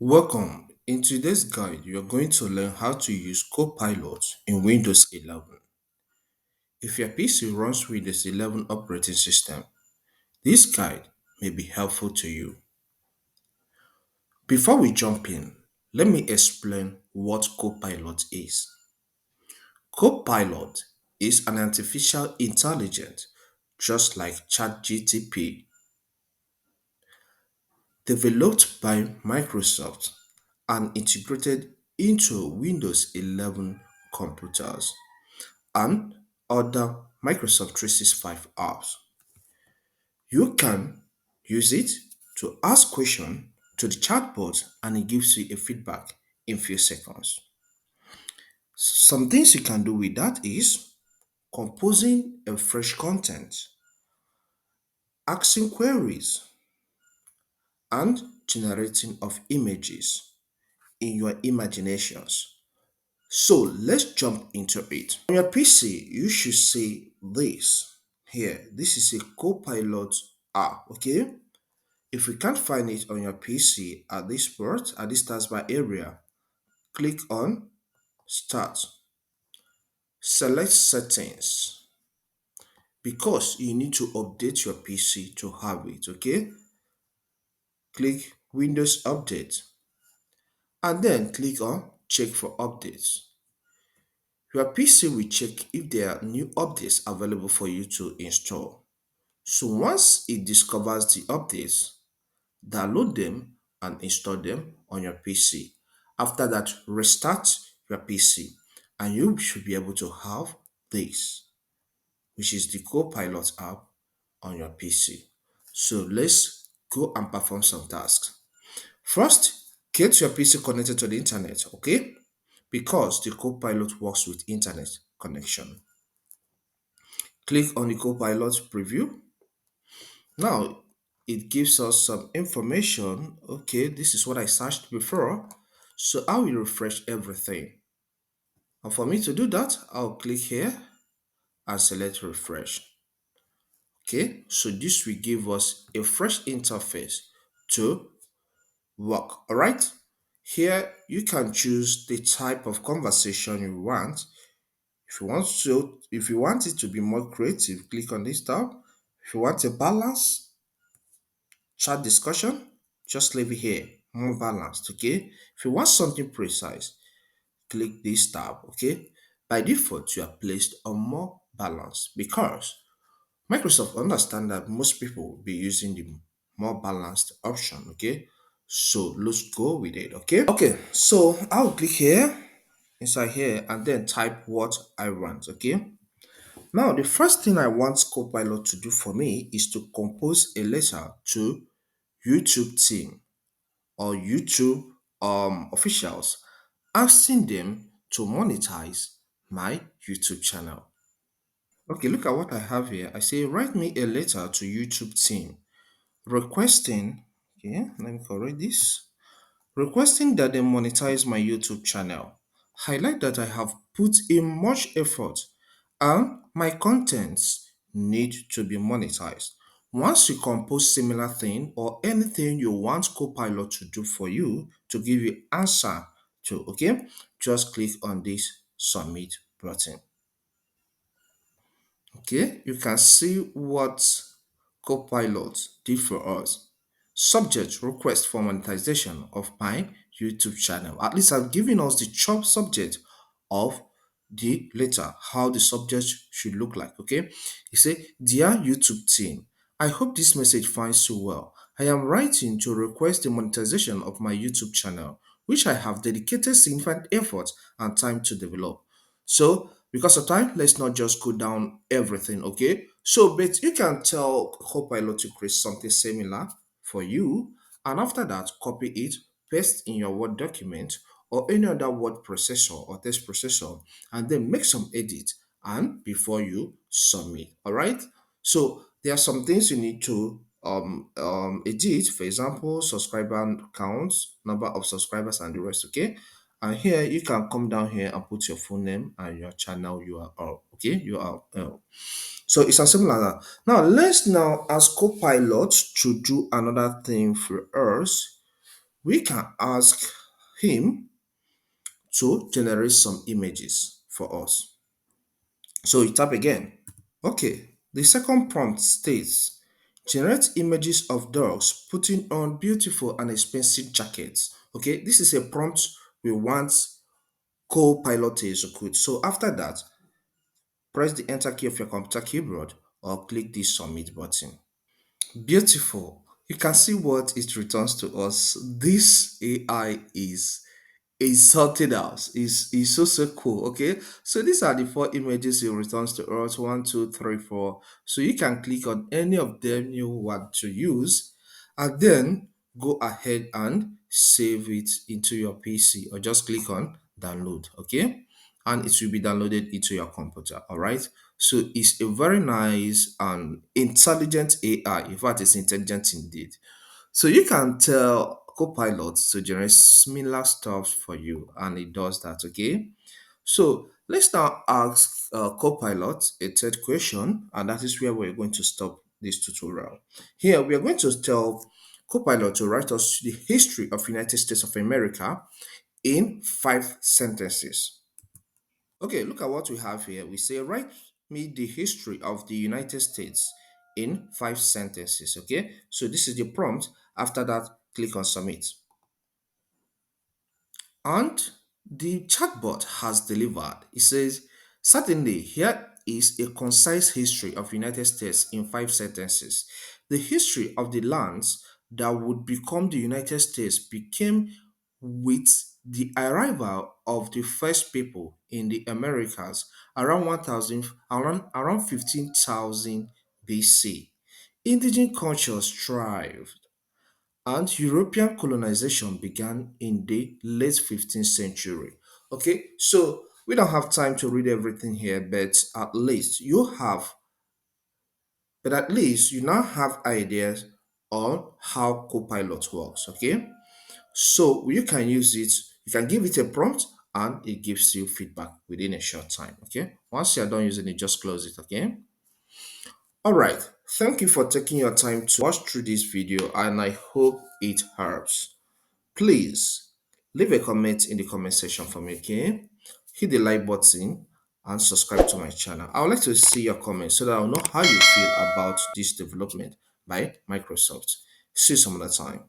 Welcome. In today's guide, you're going to learn how to use Copilot in Windows 11. If your PC runs Windows 11 operating system, this guide may be helpful to you. Before we jump in, let me explain what Copilot is. Copilot is an artificial intelligence just like ChatGPT, developed by Microsoft and integrated into Windows 11 computers and other Microsoft 365 apps. You can use it to ask questions to the chatbot and it gives you a feedback in few seconds. Some things you can do with that is composing a fresh content, asking queries, and generating of images in your imaginations. So let's jump into it. On your PC, you should see this here. This is a Copilot app, okay? If you can't find it on your PC at this part, at this taskbar area, click on Start. Select Settings because you need to update your PC to have it, okay? Click Windows Update and then click on Check for Updates. Your PC will check if there are new updates available for you to install. So once it discovers the updates, download them and install them on your PC. After that, restart your PC and you should be able to have this, which is the Copilot app on your PC. So let's go and perform some tasks. First, get your PC connected to the internet, okay? Because the Copilot works with internet connection. Click on the Copilot preview. Now, it gives us some information. Okay, this is what I searched before. So I will refresh everything. And for me to do that, I'll click here and select refresh. Okay, so this will give us a fresh interface to work. All right, here you can choose the type of conversation you want. If you want it to be more creative, click on this tab. If you want a balance chat discussion, just leave it here, more balanced, okay? If you want something precise, click this tab, okay? By default, you are placed on more balanced because Microsoft understand that most people will be using the more balanced option, okay? So let's go with it, okay? Okay, so I'll click here, inside here, and then type what I want, okay? Now, the first thing I want Copilot to do for me is to compose a letter to YouTube team or YouTube officials, asking them to monetize my YouTube channel. Okay, look at what I have here. I say, write me a letter to YouTube team requesting, okay, let me correct this, requesting that they monetize my YouTube channel. Highlight that I have put in much effort and my contents need to be monetized. Once you compose similar thing or anything you want Copilot to do for you to give you answer to, okay, just click on this submit button. Okay, you can see what Copilot did for us. Subject request for monetization of my YouTube channel. At least I've given us the chop subject of the letter, how the subject should look like. Okay, you say, dear YouTube team, I hope this message finds you well. I am writing to request the monetization of my YouTube channel, which I have dedicated significant effort and time to develop. So, because of time, let's not just go down everything, okay? So, but you can tell Copilot to create something similar for you, and after that, copy it, paste in your Word document or any other word processor or text processor, and then make some edit and before you submit. All right. So there are some things you need to edit. For example, subscriber counts, number of subscribers, and the rest. Okay. And here you can come down here and put your full name and your channel URL. Okay, URL. So it's as simple as that. Now let's now ask Copilot to do another thing for us. We can ask him to generate some images for us. So you tap again. Okay, the second prompt states generate images of dogs putting on beautiful and expensive jackets. Okay, this is a prompt we want Copilot to execute. So after that, press the enter key of your computer keyboard or click the submit button. Beautiful. You can see what it returns to us. This AI is something else. Is so cool. Okay. So these are the four images it returns to us. One, two, three, four. So you can click on any of them you want to use and then go ahead and save it into your PC or just click on download. Okay. And it will be downloaded into your computer. All right. So it's a very nice and intelligent AI. In fact, it's intelligent indeed. So you can tell Copilot to generate similar stuff for you, and it does that. Okay. So let's now ask Copilot a third question, and that is where we're going to stop this tutorial. Here we are going to tell Copilot to write us the history of United States of America in 5 sentences. Okay, look at what we have here. We say, write me the history of the United States in 5 sentences. Okay, so this is the prompt. After that, click on submit. And the chatbot has delivered. It says, certainly, here is a concise history of United States in 5 sentences. The history of the lands that would become the United States became with the arrival of the first people in the Americas around 1000 around 15,000 BC. Indigenous cultures thrived and European colonization began in the late 15th century. Okay, so we don't have time to read everything here, but at least you now have ideas on how Copilot works. Okay, so you can use it, you can give it a prompt and it gives you feedback within a short time. Okay, once you're done using it, just close it. Okay, all right. Thank you for taking your time to watch through this video and I hope it helps. Please leave a comment in the comment section for me, okay? Hit the like button and subscribe to my channel. I would like to see your comments so that I'll know how you feel about this development by Microsoft. See you some other time.